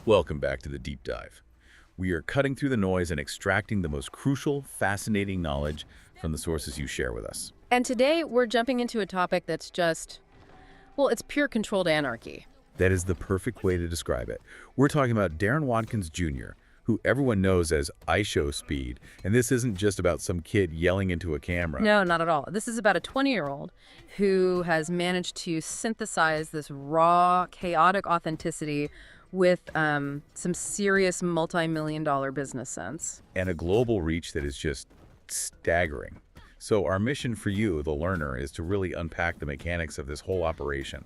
Welcome back to the deep dive. We are cutting through the noise and extracting the most crucial, fascinating knowledge from the sources you share with us. And today we're jumping into a topic that's just, well, it's pure controlled anarchy. That is the perfect way to describe it. We're talking about Darren Watkins Jr., who everyone knows as IShowSpeed, and this isn't just about some kid yelling into a camera. No, not at all. This is about a 20-year-old who has managed to synthesize this raw, chaotic authenticity with some serious multi-million-dollar business sense. And a global reach that is just staggering. So our mission for you, the learner, is to really unpack the mechanics of this whole operation.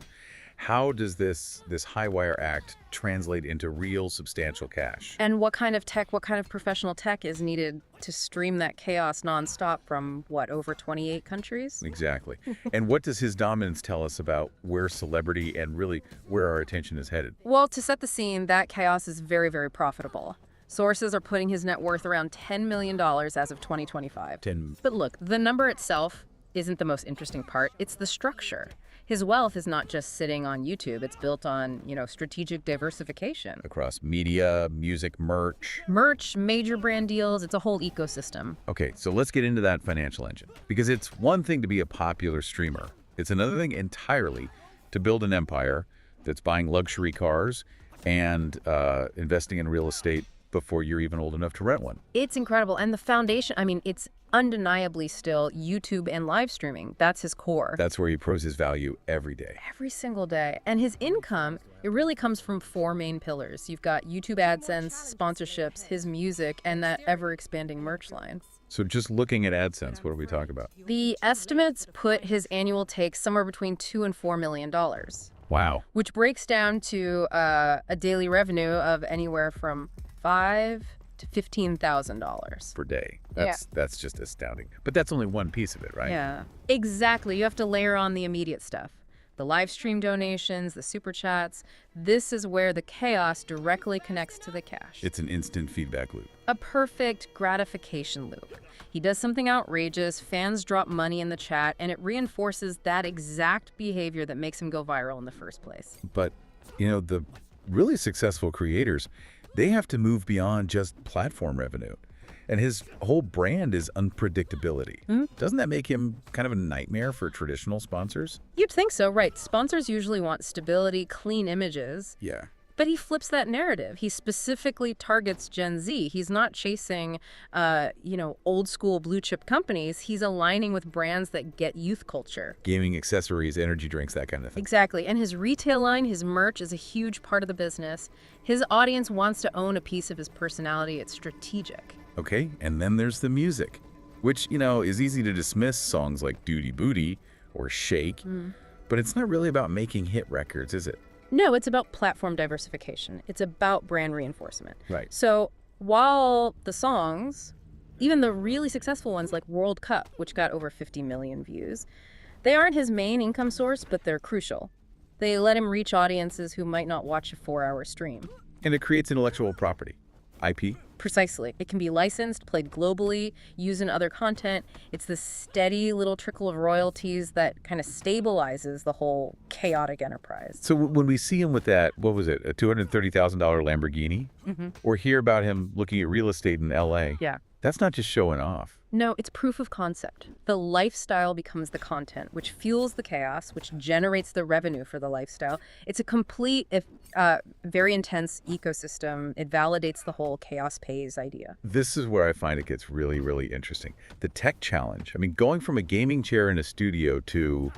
How does this high-wire act translate into real, substantial cash? And what kind of tech, what kind of professional tech is needed to stream that chaos nonstop from, what, over 28 countries? Exactly. And what does his dominance tell us about where celebrity and really where our attention is headed? Well, to set the scene, that chaos is very, very profitable. Sources are putting his net worth around $10 million as of 2025. But look, the number itself isn't the most interesting part. It's the structure. His wealth is not just sitting on YouTube. It's built on, strategic diversification. Across media, music, merch. Merch, major brand deals, it's a whole ecosystem. Okay, so let's get into that financial engine. Because it's one thing to be a popular streamer. It's another thing entirely to build an empire that's buying luxury cars and investing in real estate before you're even old enough to rent one. It's incredible. And the foundation, it's undeniably still YouTube and live streaming. That's his core. That's where he proves his value every day. Every single day. And his income, it really comes from four main pillars. You've got YouTube AdSense, sponsorships, his music, and that ever-expanding merch line. So just looking at AdSense, what do we talk about? The estimates put his annual take somewhere between $2 and $4 million. Wow. Which breaks down to a daily revenue of anywhere from $5,000 to $15,000 per day. That's just astounding. But that's only one piece of it, right? Yeah, exactly. You have to layer on the immediate stuff. The live stream donations, the super chats. This is where the chaos directly connects to the cash. It's an instant feedback loop. A perfect gratification loop. He does something outrageous, fans drop money in the chat, and it reinforces that exact behavior that makes him go viral in the first place. But, the really successful creators, they have to move beyond just platform revenue. And his whole brand is unpredictability. Doesn't that make him kind of a nightmare for traditional sponsors? You'd think so, right? Sponsors usually want stability, clean images. Yeah. But he flips that narrative. He specifically targets Gen Z. He's not chasing, old school blue chip companies. He's aligning with brands that get youth culture. Gaming accessories, energy drinks, that kind of thing. Exactly. And his retail line, his merch is a huge part of the business. His audience wants to own a piece of his personality. It's strategic. Okay, and then there's the music, which, is easy to dismiss songs like Duty Booty or Shake, but it's not really about making hit records, is it? No, it's about platform diversification. It's about brand reinforcement. Right. So while the songs, even the really successful ones like World Cup, which got over 50 million views, they aren't his main income source, but they're crucial. They let him reach audiences who might not watch a 4-hour stream. And it creates intellectual property, IP. Precisely. It can be licensed, played globally, used in other content. It's this steady little trickle of royalties that kind of stabilizes the whole chaotic enterprise. So when we see him with that, what was it, a $230,000 Lamborghini? Or hear about him looking at real estate in LA, Yeah. that's not just showing off. No, it's proof of concept. The lifestyle becomes the content, which fuels the chaos, which generates the revenue for the lifestyle. It's a complete, very intense ecosystem. It validates the whole chaos pays idea. This is where I find it gets really, really interesting. The tech challenge. Going from a gaming chair in a studio to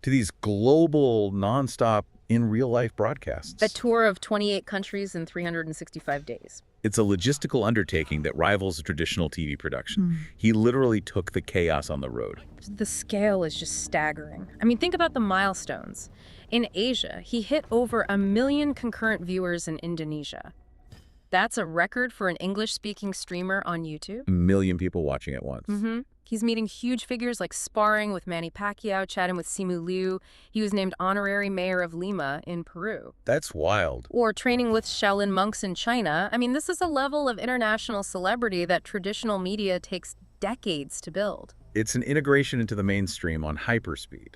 these global, nonstop, in real-life broadcasts. A tour of 28 countries in 365 days. It's a logistical undertaking that rivals a traditional TV production. He literally took the chaos on the road. The scale is just staggering. Think about the milestones. In Asia, he hit over 1 million concurrent viewers in Indonesia. That's a record for an English-speaking streamer on YouTube. 1 million people watching at once. He's meeting huge figures like sparring with Manny Pacquiao, chatting with Simu Liu. He was named honorary mayor of Lima in Peru. That's wild. Or training with Shaolin monks in China. This is a level of international celebrity that traditional media takes decades to build. It's an integration into the mainstream on hyperspeed.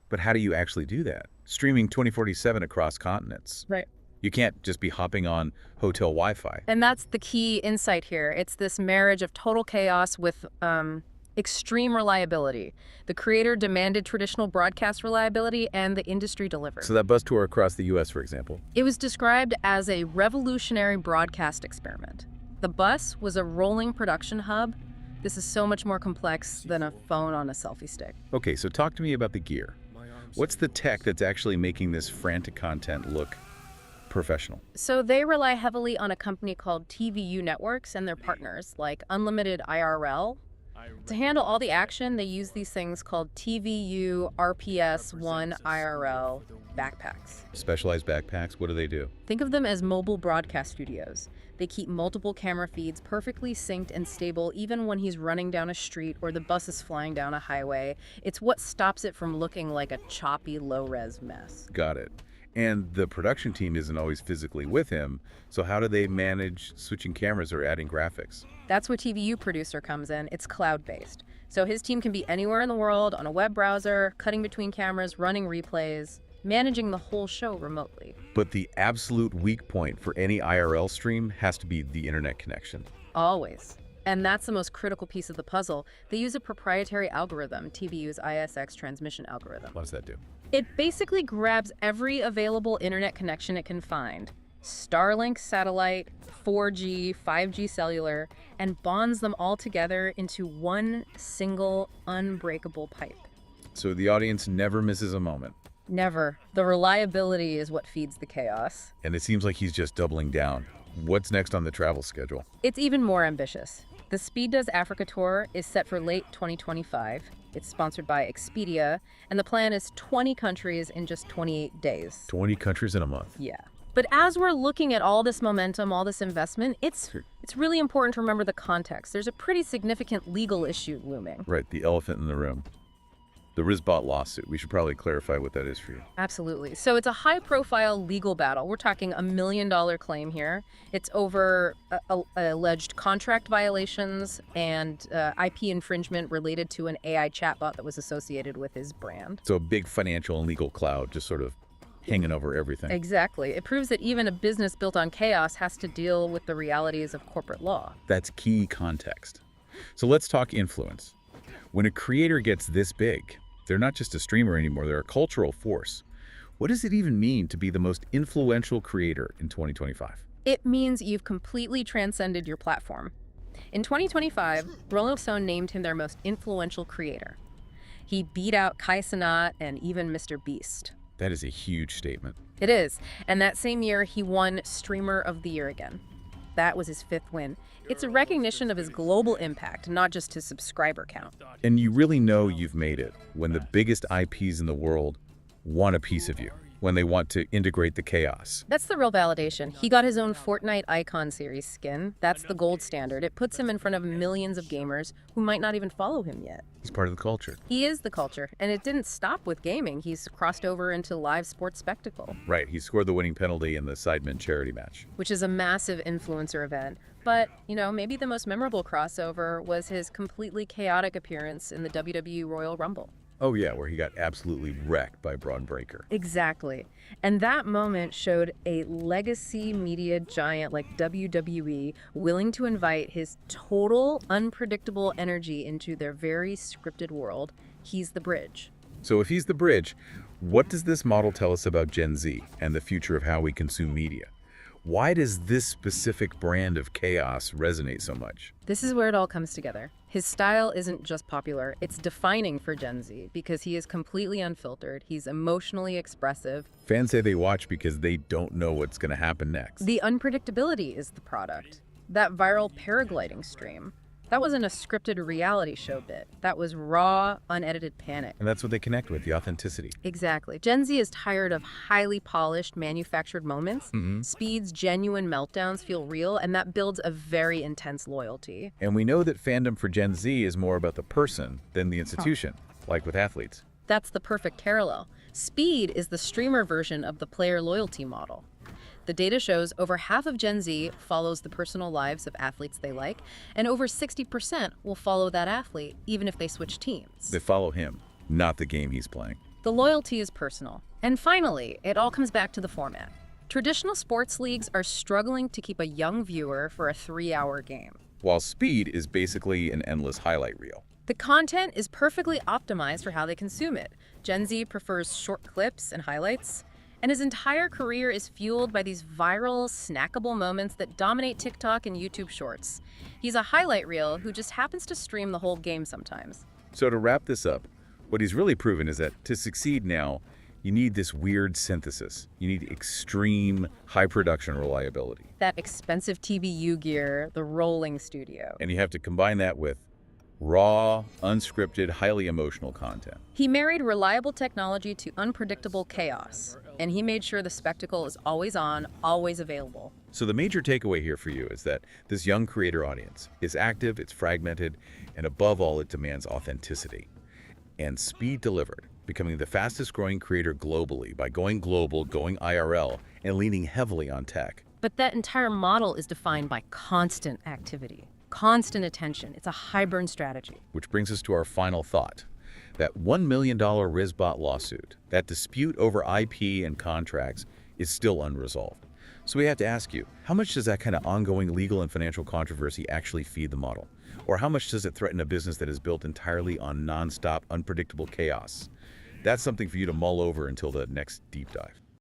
But how do you actually do that? Streaming 24/7 across continents. Right. You can't just be hopping on hotel Wi-Fi. And that's the key insight here. It's this marriage of total chaos with extreme reliability. The creator demanded traditional broadcast reliability, and the industry delivered. So that bus tour across the U.S., for example. It was described as a revolutionary broadcast experiment. The bus was a rolling production hub. This is so much more complex than a phone on a selfie stick. Okay, so talk to me about the gear. What's the tech that's actually making this frantic content look professional? So they rely heavily on a company called TVU Networks and their partners, like Unlimited IRL. To handle all the action, they use these things called TVU RPS-1 IRL backpacks. Specialized backpacks, what do they do? Think of them as mobile broadcast studios. They keep multiple camera feeds perfectly synced and stable even when he's running down a street or the bus is flying down a highway. It's what stops it from looking like a choppy, low-res mess. Got it. And the production team isn't always physically with him, so how do they manage switching cameras or adding graphics? That's where TVU Producer comes in. It's cloud-based. So his team can be anywhere in the world, on a web browser, cutting between cameras, running replays, managing the whole show remotely. But the absolute weak point for any IRL stream has to be the internet connection. Always. And that's the most critical piece of the puzzle. They use a proprietary algorithm, TVU's ISX transmission algorithm. What does that do? It basically grabs every available internet connection it can find, Starlink satellite, 4G, 5G cellular, and bonds them all together into one single unbreakable pipe. So the audience never misses a moment. Never. The reliability is what feeds the chaos. And it seems like he's just doubling down. What's next on the travel schedule? It's even more ambitious. The Speed Does Africa tour is set for late 2025. It's sponsored by Expedia, and the plan is 20 countries in just 28 days. 20 countries in a month. Yeah. But as we're looking at all this momentum, all this investment, it's really important to remember the context. There's a pretty significant legal issue looming. Right, the elephant in the room. The Rizbot lawsuit. We should probably clarify what that is for you. Absolutely. So it's a high-profile legal battle. We're talking $1 million claim here. It's over alleged contract violations and IP infringement related to an AI chatbot that was associated with his brand. So a big financial and legal cloud just sort of hanging over everything. Exactly. It proves that even a business built on chaos has to deal with the realities of corporate law. That's key context. So let's talk influence. When a creator gets this big, they're not just a streamer anymore, they're a cultural force. What does it even mean to be the most influential creator in 2025? It means you've completely transcended your platform. In 2025, Rolling Stone named him their most influential creator. He beat out Kai Cenat and even Mr. Beast. That is a huge statement. It is. And that same year, he won Streamer of the Year again. That was his 5th win. It's a recognition of his global impact, not just his subscriber count. And you really know you've made it when the biggest IPs in the world want a piece of you, when they want to integrate the chaos. That's the real validation. He got his own Fortnite Icon Series skin. That's the gold standard. It puts him in front of millions of gamers who might not even follow him yet. He's part of the culture. He is the culture. And it didn't stop with gaming. He's crossed over into live sports spectacle. Right, he scored the winning penalty in the Sidemen charity match. Which is a massive influencer event. But, maybe the most memorable crossover was his completely chaotic appearance in the WWE Royal Rumble. Oh yeah, where he got absolutely wrecked by Braun Breaker. Exactly. And that moment showed a legacy media giant like WWE willing to invite his total unpredictable energy into their very scripted world. He's the bridge. So if he's the bridge, what does this model tell us about Gen Z and the future of how we consume media? Why does this specific brand of chaos resonate so much? This is where it all comes together. His style isn't just popular, it's defining for Gen Z because he is completely unfiltered, he's emotionally expressive. Fans say they watch because they don't know what's going to happen next. The unpredictability is the product. That viral paragliding stream, that wasn't a scripted reality show bit. That was raw, unedited panic. And that's what they connect with, the authenticity. Exactly. Gen Z is tired of highly polished, manufactured moments. Speed's genuine meltdowns feel real, and that builds a very intense loyalty. And we know that fandom for Gen Z is more about the person than the institution, like with athletes. That's the perfect parallel. Speed is the streamer version of the player loyalty model. The data shows over half of Gen Z follows the personal lives of athletes they like, and over 60% will follow that athlete, even if they switch teams. They follow him, not the game he's playing. The loyalty is personal. And finally, it all comes back to the format. Traditional sports leagues are struggling to keep a young viewer for a 3-hour game. While Speed is basically an endless highlight reel. The content is perfectly optimized for how they consume it. Gen Z prefers short clips and highlights, and his entire career is fueled by these viral, snackable moments that dominate TikTok and YouTube Shorts. He's a highlight reel who just happens to stream the whole game sometimes. So to wrap this up, what he's really proven is that to succeed now, you need this weird synthesis. You need extreme high production reliability. That expensive TVU gear, the rolling studio. And you have to combine that with raw, unscripted, highly emotional content. He married reliable technology to unpredictable chaos, and he made sure the spectacle is always on, always available. So the major takeaway here for you is that this young creator audience is active, it's fragmented, and above all, it demands authenticity. And Speed delivered, becoming the fastest growing creator globally by going global, going IRL, and leaning heavily on tech. But that entire model is defined by constant activity, constant attention. It's a high-burn strategy. Which brings us to our final thought. That $1 million RizBot lawsuit, that dispute over IP and contracts, is still unresolved. So we have to ask you, how much does that kind of ongoing legal and financial controversy actually feed the model? Or how much does it threaten a business that is built entirely on nonstop, unpredictable chaos? That's something for you to mull over until the next deep dive.